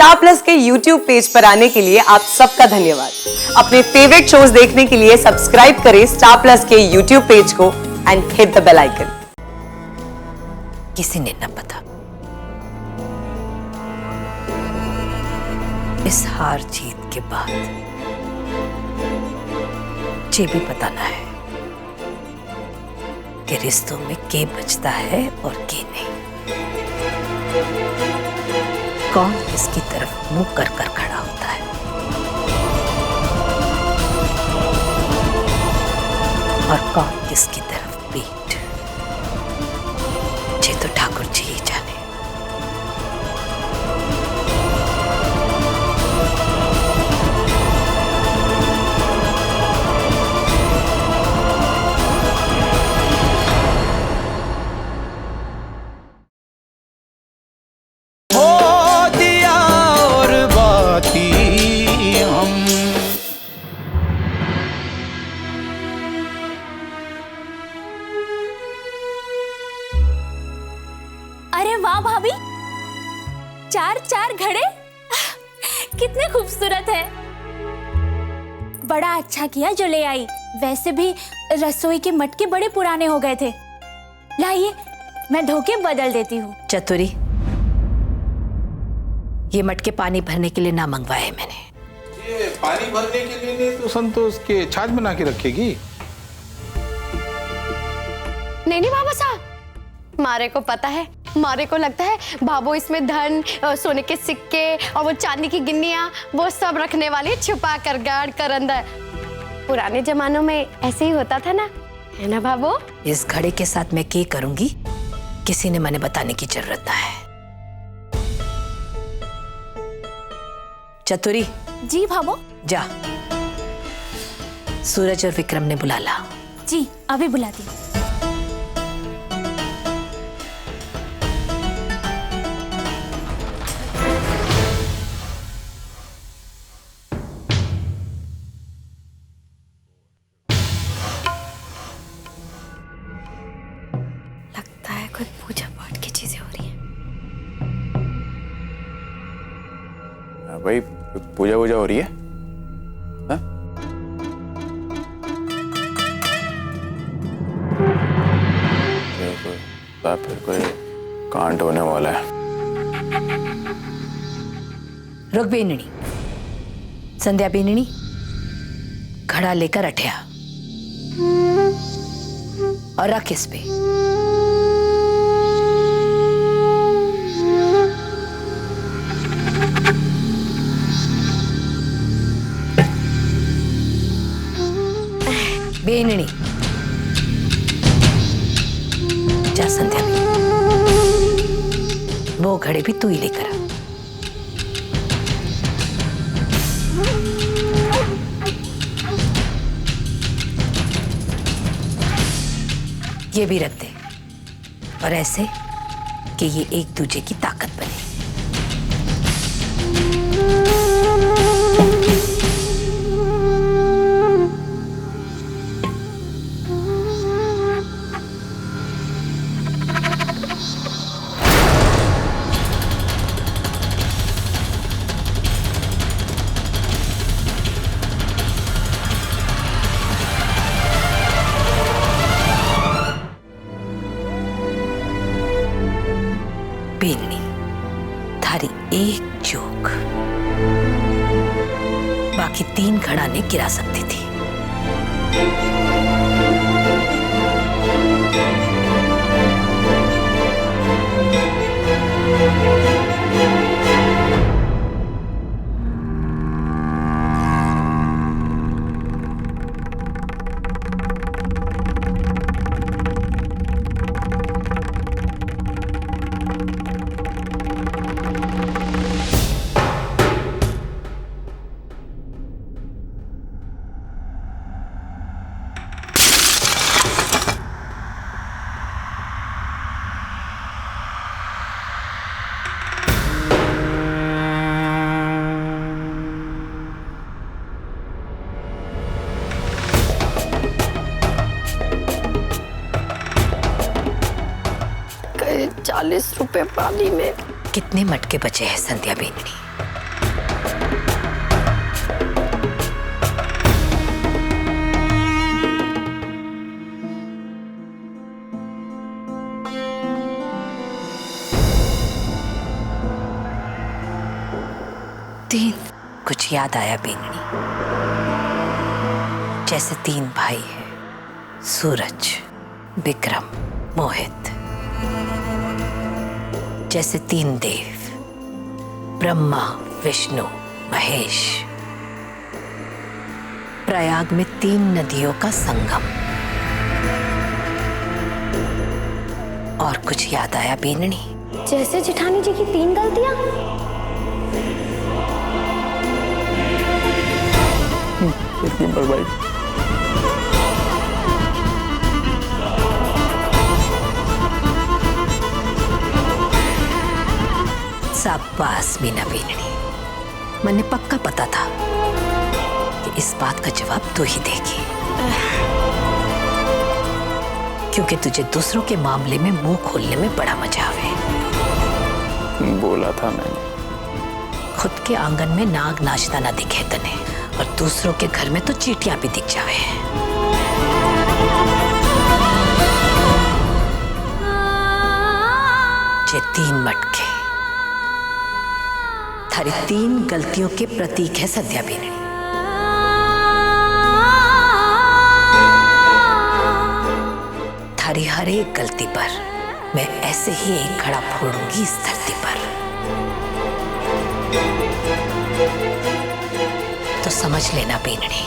Star Plus के YouTube page पर आने के लिए आप सबका धन्यवाद। अपने फेवरेट शोज देखने के लिए सब्सक्राइब करें स्टार प्लस के YouTube पेज को and hit the bell icon. किसी ने न पता इस हार जीत के बाद ये भी पता ना है कि रिश्तों में के बचता है और के नहीं, कौन किसकी तरफ मुंह कर कर खड़ा होता है और कौन किसकी तरफ पीठ। ये तो ठाकुर जी ही जाने। अरे वाह भाभी, चार चार घड़े कितने खूबसूरत है। बड़ा अच्छा किया जो ले आई। वैसे भी रसोई के मटके बड़े पुराने हो गए थे। लाइए मैं धो के बदल देती हूँ। चतुरी, ये मटके पानी भरने के लिए ना मंगवाए मैंने। ये पानी भरने के लिए नहीं तो संतोष के छाछ बना के रखेगी। नहीं बाबा साहब, मारे को पता है, मारे को लगता है बाबू इसमें धन, सोने के सिक्के और वो चांदी की गिन्नियां वो सब रखने वाली, छुपा कर गाड़ कर अंदर। पुराने जमानों में ऐसे ही होता था ना, है ना बाबू? इस घड़े के साथ मैं क्या करूंगी किसी ने मैंने बताने की जरूरत ना है। चतुरी जी भाभो। जा, सूरज और विक्रम ने बुला ला। जी अभी बुलाती हूँ। लगता है कोई पूजा पाठ की चीजें हो रही हैं। भाई पूजा वूजा हो रही है? हाँ? फिर कोई कांड होने वाला है। रुक बेननी, संध्या बेननी, घड़ा लेकर अठया और रख इस पे। बेननी, जा संध्या भी, वो घड़े भी तू ही लेकर आ। ये भी रख दे, और ऐसे कि ये एक दूजे की ताकत बने। बेननी, थारी एक जोक बाकी 3 घड़ा ने गिरा सकती थी। कहीं 40 रुपए पानी में कितने मटके बचे हैं संध्या बेननी? तीन। कुछ याद आया बेननी? जैसे 3 भाई हैं, सूरज, विक्रम, मोहित। जैसे 3 देव, ब्रह्मा, विष्णु, महेश। प्रयाग में 3 नदियों का संगम। और कुछ याद आया बेननी? जैसे जेठानी जी की 3 गलतियां। भाई शाबाश मीना बेननी, मैंने पक्का पता था कि इस बात का जवाब तू ही देगी, क्योंकि तुझे दूसरों के मामले में मुंह खोलने में बड़ा मजा आवे। बोला था मैंने। खुद के आंगन में नाग नाचता ना दिखे तने, और दूसरों के घर में तो चींटियां भी दिख जावे। ये 3 मटके थारी 3 गलतियों के प्रतीक है संध्या बेननी। थारी हर एक गलती पर मैं ऐसे ही एक घड़ा फोड़ूंगी इस धरती पर। तो समझ लेना बेननी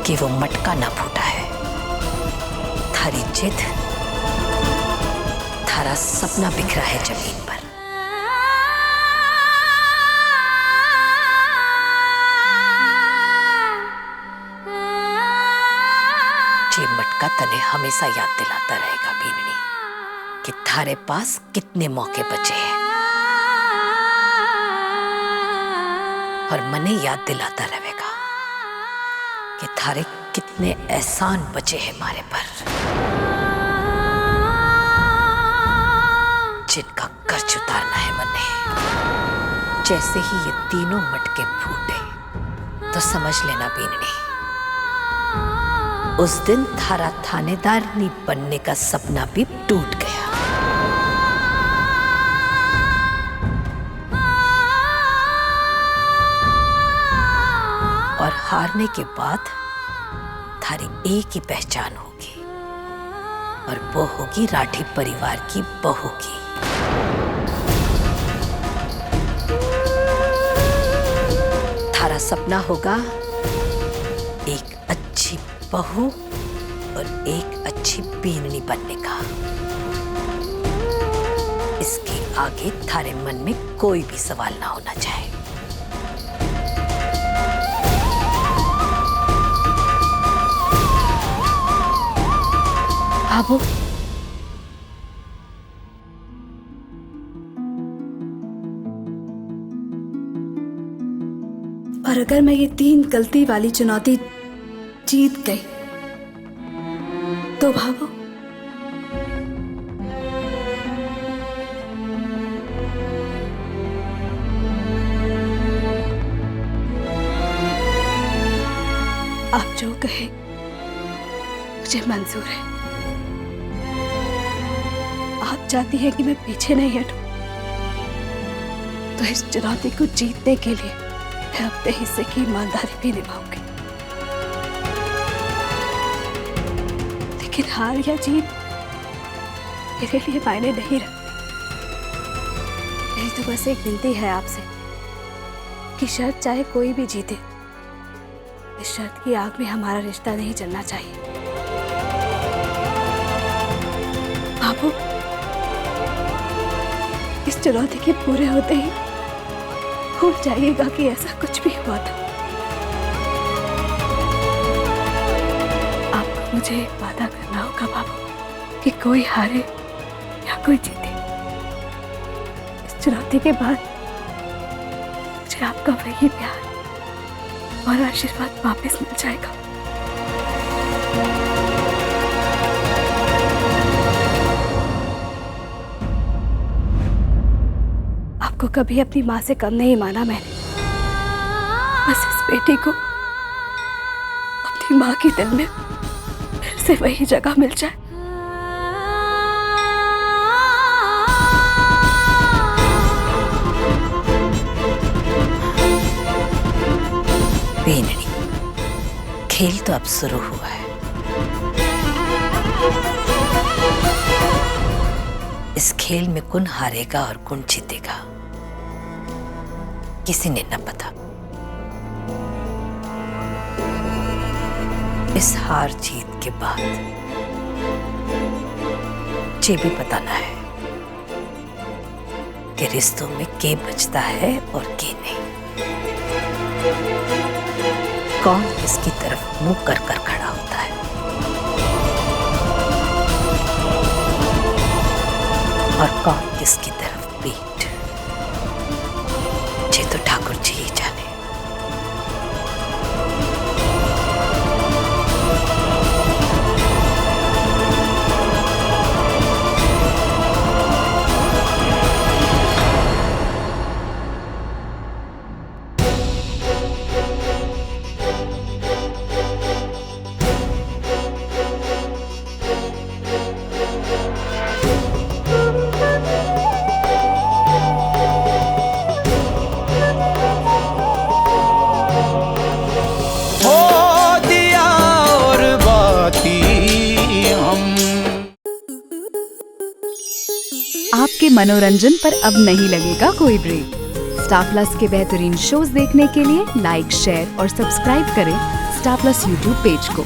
कि वो मटका ना फूटा है। थारी जिद, थारा सपना बिखरा है जमीन पर। ये मटका तने हमेशा याद दिलाता रहेगा बेननी कि थारे पास कितने मौके बचे हैं, और मने याद दिलाता रहेगा कि थारे कितने एहसान बचे हैं मारे पर, जिनका कर्ज उतारना है मने। जैसे ही ये तीनों मटके फूटे तो समझ लेना बेननी, उस दिन थारा थानेदारनी बनने का सपना भी टूट गया। और हारने के बाद थारी एक ही पहचान होगी, और वो होगी राठी परिवार की बहू की। थारा सपना होगा एक अच्छी बहू और एक अच्छी बेननी बनने का। इसके आगे थारे मन में कोई भी सवाल ना होना चाहिए। बाबू, और अगर मैं ये 3 गलती वाली चुनौती जीत गई तो भावो आप जो कहे मुझे मंजूर है। आप चाहती हैं कि मैं पीछे नहीं हटूं, तो इस चुनौती को जीतने के लिए मैं अपने हिस्से की ईमानदारी भी निभाऊंगी। लेकिन हार या जीत मेरे लिए मायने नहीं रखती। मेरी तो बस एक विनती है आपसे कि शर्त चाहे कोई भी जीते, इस शर्त की आग में हमारा रिश्ता नहीं जलना चाहिए। बाबू, इस चुनौती के पूरे होते ही भूल जाइएगा कि ऐसा कुछ भी हुआ था। आपको मुझे एक वादा करना होगा बाबू, कि कोई हारे या कोई जीते, इस चुनौती के बाद मुझे आपका वही प्यार और आशीर्वाद वापस मिल जाएगा। को कभी अपनी माँ से कम नहीं माना मैंने। बस इस बेटी को अपनी माँ के दिल में फिर से वही जगह मिल जाए। बेनड़ी, खेल तो अब शुरू हुआ है। इस खेल में कौन हारेगा और कौन जीतेगा किसी ने न पता। इस हार जीत के बाद ये भी पता ना है कि रिश्तों में के बचता है और के नहीं। कौन किसकी तरफ मुंह कर कर खड़ा होता है और कौन किसकी तरफ पीठ, ये तो ठाकुर जी ही जाने। आपके मनोरंजन पर अब नहीं लगेगा कोई ब्रेक। स्टार प्लस के बेहतरीन शोज देखने के लिए लाइक, शेयर और सब्सक्राइब करें स्टार प्लस यूट्यूब पेज को।